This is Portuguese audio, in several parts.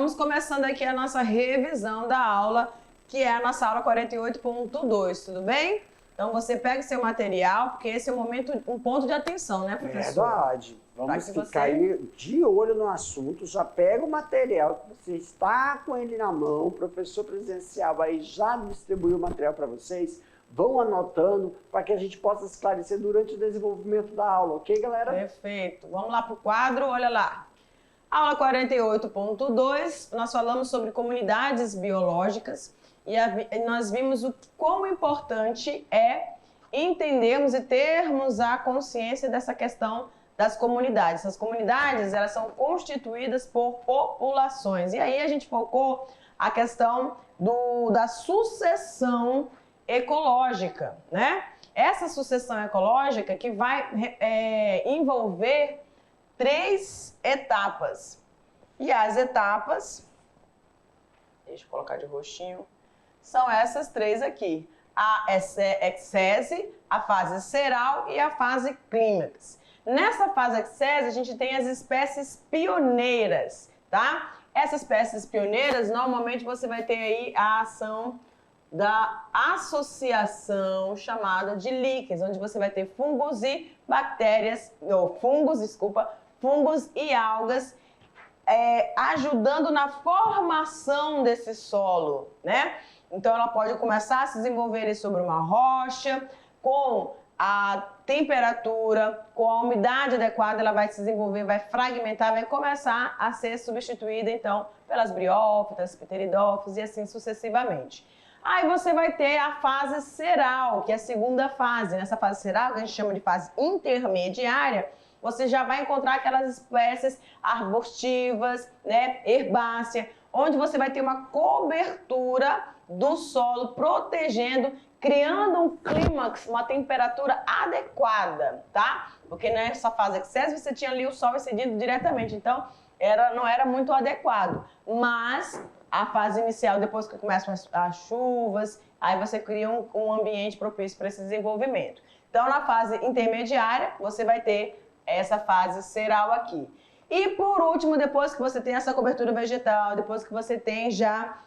vamos começando aqui a nossa revisão da aula, que é a nossa aula 48.2, tudo bem? Então você pega o seu material, porque esse é um ponto de atenção, né, professor? Verdade. Vamos ficar aí de olho no assunto, já pega o material que você está com ele na mão, o professor presencial aí já distribuiu o material para vocês, vão anotando para que a gente possa esclarecer durante o desenvolvimento da aula, ok, galera? Perfeito. Vamos lá para o quadro, olha lá. Aula 48.2, nós falamos sobre comunidades biológicas e nós vimos o quão importante é entendermos e termos a consciência dessa questão das comunidades. Essas comunidades, elas são constituídas por populações. E aí a gente focou a questão da sucessão ecológica, né? Essa sucessão ecológica que vai envolver 3 etapas. E as etapas, deixa eu colocar de roxinho, são essas 3 aqui. A exese, a fase seral e a fase clímax. Nessa fase exese, a gente tem as espécies pioneiras, tá? Essas espécies pioneiras, normalmente você vai ter aí a ação da associação chamada de líquens, onde você vai ter fungos e bactérias, ou fungos e algas ajudando na formação desse solo, né? Então ela pode começar a se desenvolver sobre uma rocha, com a temperatura, com a umidade adequada, ela vai se desenvolver, vai fragmentar, vai começar a ser substituída então pelas briófitas, pteridófitos e assim sucessivamente. Aí você vai ter a fase seral, que é a segunda fase. Nessa fase seral, que a gente chama de fase intermediária, você já vai encontrar aquelas espécies arbustivas, né, herbácea, onde você vai ter uma cobertura do solo, protegendo, criando um clímax, uma temperatura adequada, tá? Porque nessa fase excesso você tinha ali o sol incidindo diretamente, então não era muito adequado. Mas a fase inicial, depois que começam as chuvas, aí você cria um ambiente propício para esse desenvolvimento. Então, na fase intermediária, você vai ter essa fase seral aqui. E por último, depois que você tem essa cobertura vegetal, depois que você tem já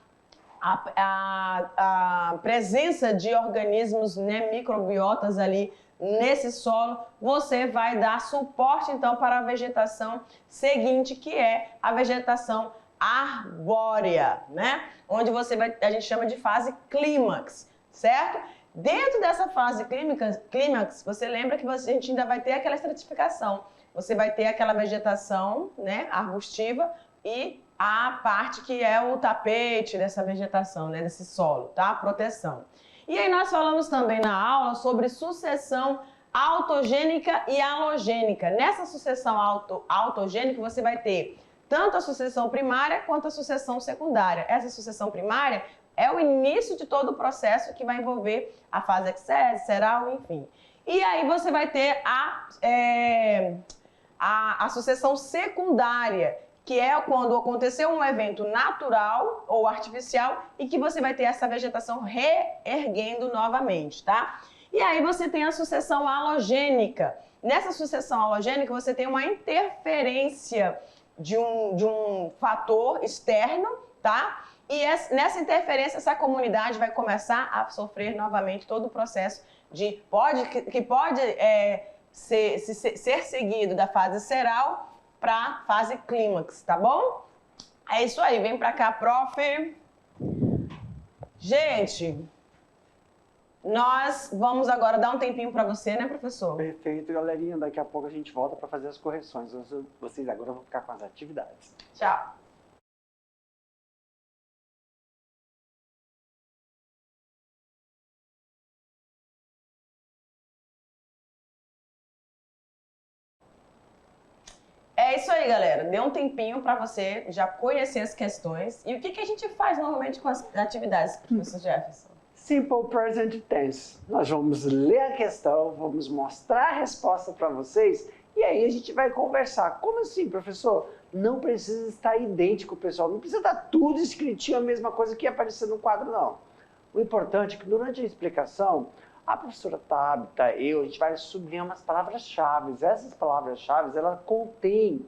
a presença de organismos, né, microbiotas ali nesse solo, você vai dar suporte então para a vegetação seguinte, que é a vegetação arbórea, né? Onde a gente chama de fase clímax, certo? Dentro dessa fase clímax, você lembra que a gente ainda vai ter aquela estratificação. Você vai ter aquela vegetação, né, arbustiva e a parte que é o tapete dessa vegetação, né, desse solo, tá? Proteção. E aí nós falamos também na aula sobre sucessão autogênica e halogênica. Nessa sucessão autogênica você vai ter tanto a sucessão primária quanto a sucessão secundária. Essa sucessão primária é o início de todo o processo que vai envolver a fase exese, seral, enfim. E aí você vai ter a sucessão secundária, que é quando aconteceu um evento natural ou artificial e que você vai ter essa vegetação reerguendo novamente, tá? E aí você tem a sucessão halogênica. Nessa sucessão halogênica você tem uma interferência de um fator externo, tá? E nessa interferência, essa comunidade vai começar a sofrer novamente todo o processo que pode ser seguido da fase seral para a fase clímax, tá bom? É isso aí, vem pra cá, prof. Gente, nós vamos agora dar um tempinho para você, né, professor? Perfeito, galerinha. Daqui a pouco a gente volta para fazer as correções. Vocês agora vão ficar com as atividades. Tchau. É isso aí, galera. Dê um tempinho para você já conhecer as questões. E o que a gente faz normalmente com as atividades, professor Jefferson? Simple Present Tense. Nós vamos ler a questão, vamos mostrar a resposta para vocês e aí a gente vai conversar. Como assim, professor? Não precisa estar idêntico, pessoal. Não precisa estar tudo escritinho, a mesma coisa que ia aparecer no quadro, não. O importante é que durante a explicação, a professora Tabita, a gente vai sublinhar umas palavras-chave. Essas palavras-chave, elas contêm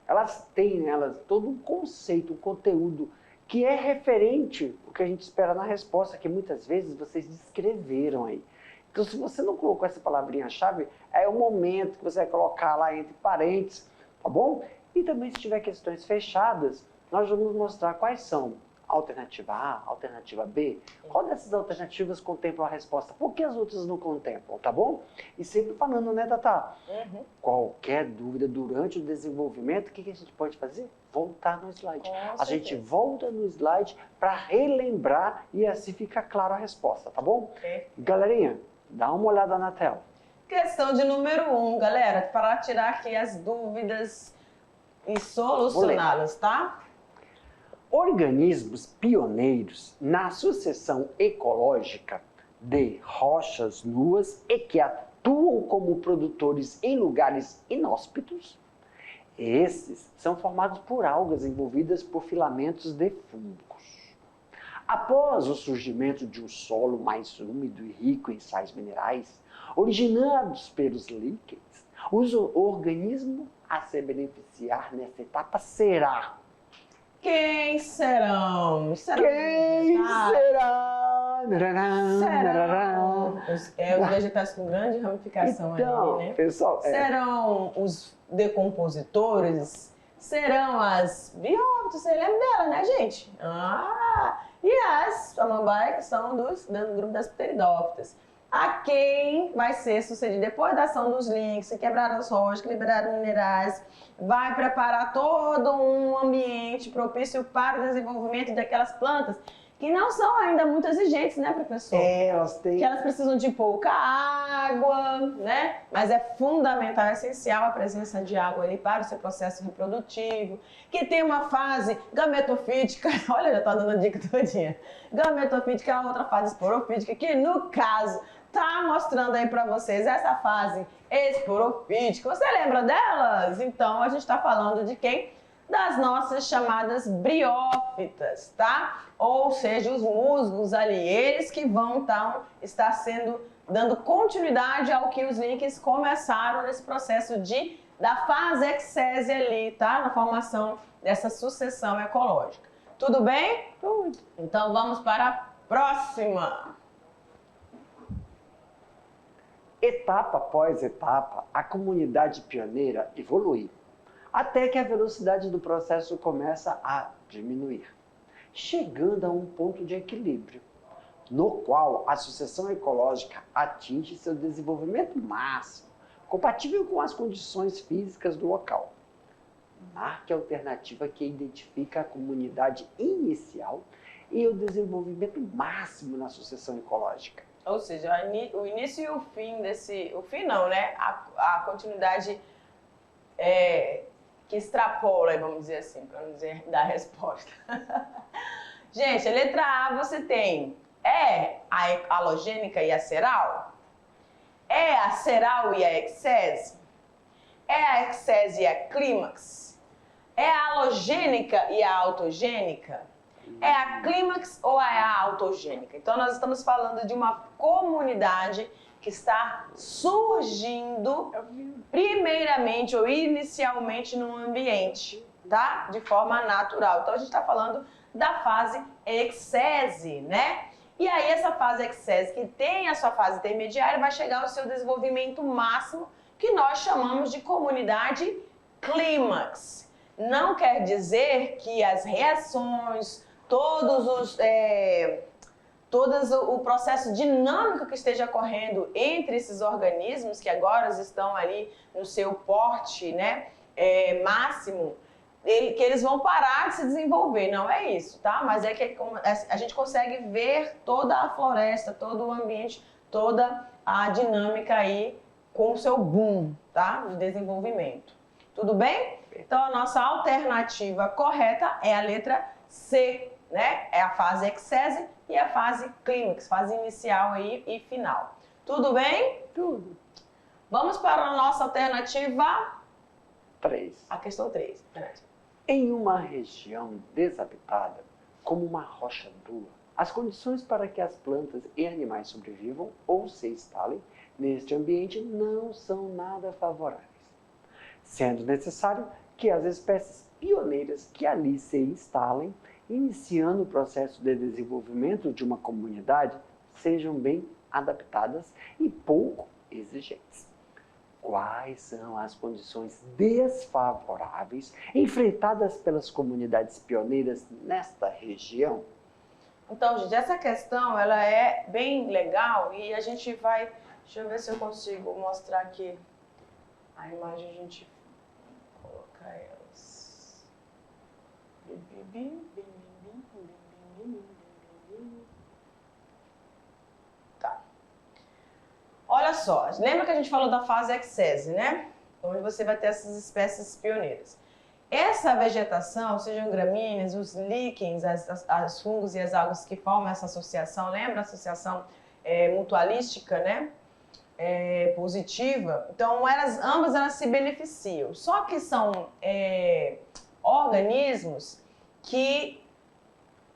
elas têm nelas todo um conceito, um conteúdo que é referente ao que a gente espera na resposta, que muitas vezes vocês descreveram aí. Então, se você não colocou essa palavrinha-chave, é o momento que você vai colocar lá entre parênteses, tá bom? E também, se tiver questões fechadas, nós vamos mostrar quais são a alternativa A, a alternativa B. Qual dessas alternativas contemplam a resposta? Por que as outras não contemplam, tá bom? E sempre falando, né, Tatá? Qualquer dúvida durante o desenvolvimento, o que a gente pode fazer? Voltar no slide. A gente volta no slide para relembrar e assim fica claro a resposta, tá bom? Galerinha, dá uma olhada na tela. Questão de número 1, galera, para tirar aqui as dúvidas e solucioná-las, tá? Organismos pioneiros na sucessão ecológica de rochas nuas e que atuam como produtores em lugares inóspitos, esses são formados por algas envolvidas por filamentos de fungos. Após o surgimento de um solo mais úmido e rico em sais minerais, originados pelos líquens, o organismo a se beneficiar nessa etapa será... Quem serão? Quem será? Os vegetais com grande ramificação então, ali, né? Pessoal, serão os decompositores? Serão as biófitas? Você lembra dela, né, gente? E as samambaia, que são do grupo das pteridófitas. A quem vai ser sucedido depois da ação dos links, que quebraram as rochas, que liberaram minerais, vai preparar todo um ambiente propício para o desenvolvimento daquelas plantas que não são ainda muito exigentes, né, professor? Elas têm... Que elas precisam de pouca água, né? Mas é fundamental, é essencial a presença de água ali para o seu processo reprodutivo, que tem uma fase gametofítica, olha, já tá dando a dica todinha. Gametofítica é a outra fase esporofítica, que no caso tá mostrando aí para vocês essa fase esporofítica. Você lembra delas? Então a gente está falando de quem? Das nossas chamadas briófitas, tá? Ou seja, os musgos ali, eles que vão estar dando continuidade ao que os links começaram nesse processo da fase exese ali, tá? Na formação dessa sucessão ecológica. Tudo bem? Tudo. Então vamos para a próxima. Etapa após etapa, a comunidade pioneira evolui, até que a velocidade do processo começa a diminuir, chegando a um ponto de equilíbrio, no qual a sucessão ecológica atinge seu desenvolvimento máximo, compatível com as condições físicas do local. Marque a alternativa que identifica a comunidade inicial e o desenvolvimento máximo na sucessão ecológica. Ou seja, o início e o fim o fim não, né? A continuidade que extrapola, vamos dizer assim, para não dizer da resposta. Gente, a letra A você tem, a halogênica e a seral? É a seral e a excese? É a excese e a clímax? É a halogênica e a autogênica? É a clímax ou é a autogênica? Então nós estamos falando de uma comunidade que está surgindo primeiramente ou inicialmente no ambiente, tá? De forma natural. Então a gente está falando da fase excese, né? E aí essa fase excese, que tem a sua fase intermediária, vai chegar ao seu desenvolvimento máximo, que nós chamamos de comunidade clímax. Não quer dizer que as reações, todo o processo dinâmico que esteja ocorrendo entre esses organismos que agora estão ali no seu porte, né, máximo, que eles vão parar de se desenvolver, não é isso, tá? Mas é que a gente consegue ver toda a floresta, todo o ambiente, toda a dinâmica aí com o seu boom, tá? De desenvolvimento. Tudo bem? Então a nossa alternativa correta é a letra C, né? É a fase excese e a fase clímax, fase inicial aí e final. Tudo bem? Tudo. Vamos para a nossa alternativa 3. A questão 3. Em uma região desabitada, como uma rocha dura, as condições para que as plantas e animais sobrevivam ou se instalem neste ambiente não são nada favoráveis, sendo necessário que as espécies pioneiras que ali se instalem, iniciando o processo de desenvolvimento de uma comunidade, sejam bem adaptadas e pouco exigentes. Quais são as condições desfavoráveis enfrentadas pelas comunidades pioneiras nesta região? Então, gente, essa questão ela é bem legal e a gente vai... Deixa eu ver se eu consigo mostrar aqui a imagem, a gente colocar elas. Tá. Olha só, lembra que a gente falou da fase exese, né? Onde você vai ter essas espécies pioneiras. Essa vegetação, sejam gramíneas, os líquens, as fungos e as algas que formam essa associação, lembra a associação mutualística, né? Positiva. Então, ambas elas se beneficiam. Só que são organismos que,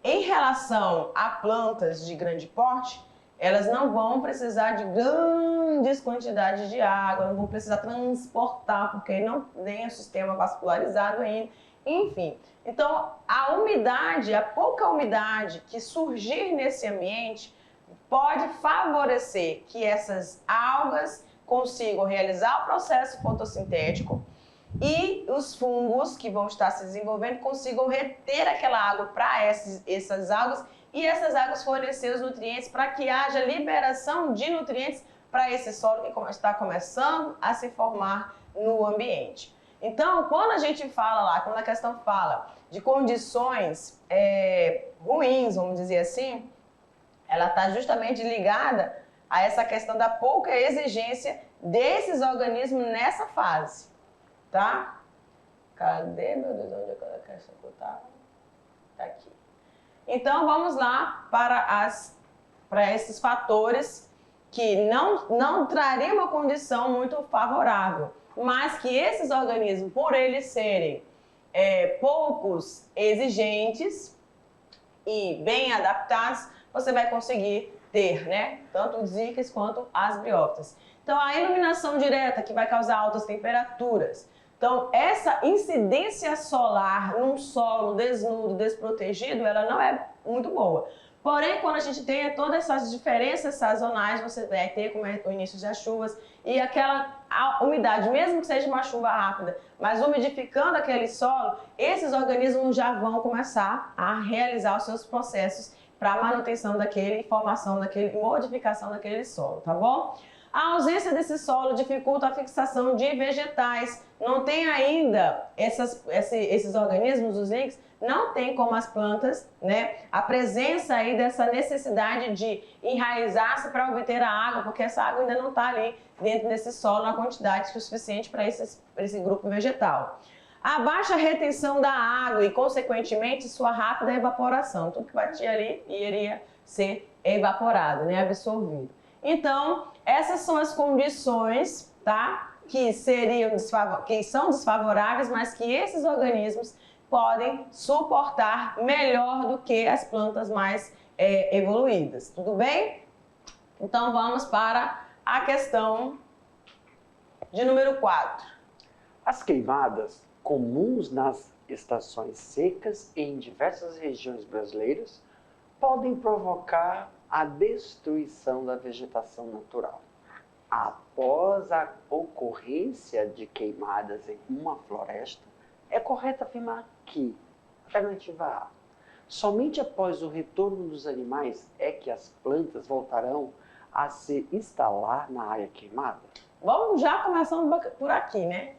em relação a plantas de grande porte, elas não vão precisar de grandes quantidades de água, não vão precisar transportar, porque não tem o sistema vascularizado ainda, enfim. Então, a umidade, a pouca umidade que surgir nesse ambiente pode favorecer que essas algas consigam realizar o processo fotossintético e os fungos que vão estar se desenvolvendo consigam reter aquela água para essas algas e essas águas fornecer os nutrientes para que haja liberação de nutrientes para esse solo que está começando a se formar no ambiente. Então, quando a gente fala lá, quando a questão fala de condições ruins, vamos dizer assim, ela está justamente ligada a essa questão da pouca exigência desses organismos nessa fase, tá? Cadê, meu Deus, onde é que a questão está? Tá aqui. Então, vamos lá para esses fatores que não trariam uma condição muito favorável, mas que esses organismos, por eles serem poucos exigentes e bem adaptados, você vai conseguir ter, né, tanto os ícnes quanto as briófitas. Então, a iluminação direta, que vai causar altas temperaturas. Então, essa incidência solar num solo desnudo, desprotegido, ela não é muito boa. Porém, quando a gente tem todas essas diferenças sazonais, você vai ter como é o início das chuvas e aquela umidade, mesmo que seja uma chuva rápida, mas umidificando aquele solo, esses organismos já vão começar a realizar os seus processos para a manutenção daquele, formação daquele, modificação daquele solo, tá bom? A ausência desse solo dificulta a fixação de vegetais. Não tem ainda esses organismos, os líquens, não tem como as plantas, né? A presença aí dessa necessidade de enraizar-se para obter a água, porque essa água ainda não está ali dentro desse solo na quantidade suficiente para esse grupo vegetal. A baixa retenção da água e, consequentemente, sua rápida evaporação. Tudo que batia ali iria ser evaporado, né? Absorvido. Então, essas são as condições, tá? Que são desfavoráveis, mas que esses organismos podem suportar melhor do que as plantas mais evoluídas. Tudo bem? Então, vamos para a questão de número 4. As queimadas, comuns nas estações secas e em diversas regiões brasileiras, podem provocar a destruição da vegetação natural. Após a ocorrência de queimadas em uma floresta, é correto afirmar que, alternativa A, somente após o retorno dos animais é que as plantas voltarão a se instalar na área queimada? Vamos já começando por aqui, né?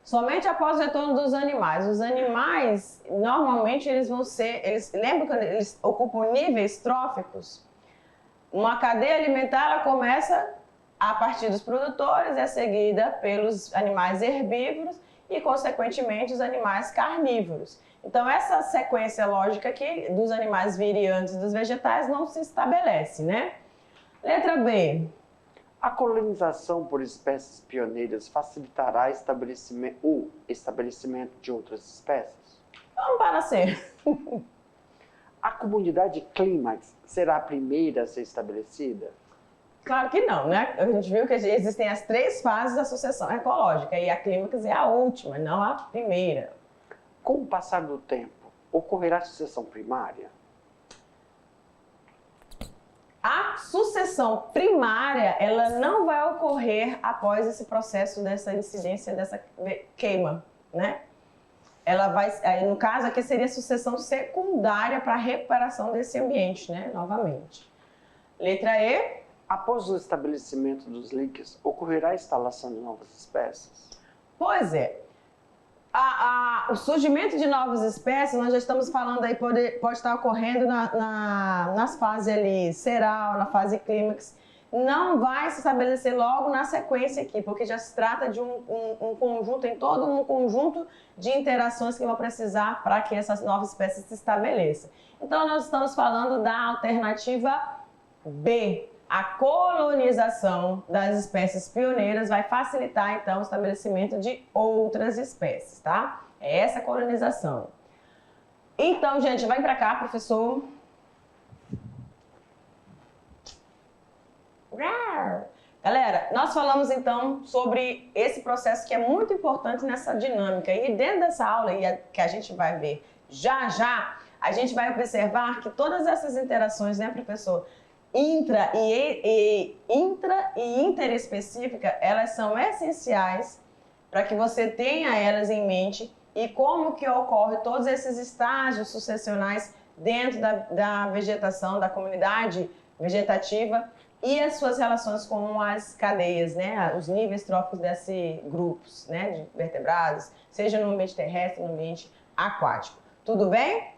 Somente após o retorno dos animais. Os animais, normalmente, lembram quando eles ocupam níveis tróficos? Uma cadeia alimentar, ela começa a partir dos produtores, é seguida pelos animais herbívoros e, consequentemente, os animais carnívoros. Então, essa sequência lógica aqui dos animais virem antes dos vegetais não se estabelece, né? Letra B. A colonização por espécies pioneiras facilitará o estabelecimento de outras espécies? Vamos para C. A comunidade clímax será a primeira a ser estabelecida? Claro que não, né? A gente viu que existem as 3 fases da sucessão ecológica e a clímax é a última, não a primeira. Com o passar do tempo, ocorrerá sucessão primária? A sucessão primária, ela não vai ocorrer após esse processo dessa incidência, dessa queima, né? Ela vai, aí no caso aqui seria sucessão secundária para a recuperação desse ambiente, né? Novamente. Letra E. Após o estabelecimento dos links, ocorrerá a instalação de novas espécies? Pois é. O surgimento de novas espécies, nós já estamos falando aí, pode estar ocorrendo nas fases ali, seral, na fase clímax. Não vai se estabelecer logo na sequência aqui, porque já se trata de um conjunto, tem todo um conjunto de interações que vão precisar para que essas novas espécies se estabeleçam. Então, nós estamos falando da alternativa B. A colonização das espécies pioneiras vai facilitar, então, o estabelecimento de outras espécies, tá? É essa colonização. Então, gente, vai para cá, professor. Galera, nós falamos, então, sobre esse processo que é muito importante nessa dinâmica. E dentro dessa aula, que a gente vai ver já já, a gente vai observar que todas essas interações, né, professor? Intra e interespecífica, elas são essenciais para que você tenha elas em mente e como que ocorre todos esses estágios sucessionais dentro da vegetação, da comunidade vegetativa e as suas relações com as cadeias, né, os níveis tróficos desses grupos, né, de vertebrados, seja no ambiente terrestre, no ambiente aquático. Tudo bem?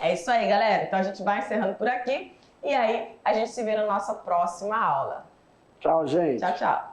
É isso aí, galera. Então a gente vai encerrando por aqui. E aí, a gente se vê na nossa próxima aula. Tchau, gente. Tchau, tchau.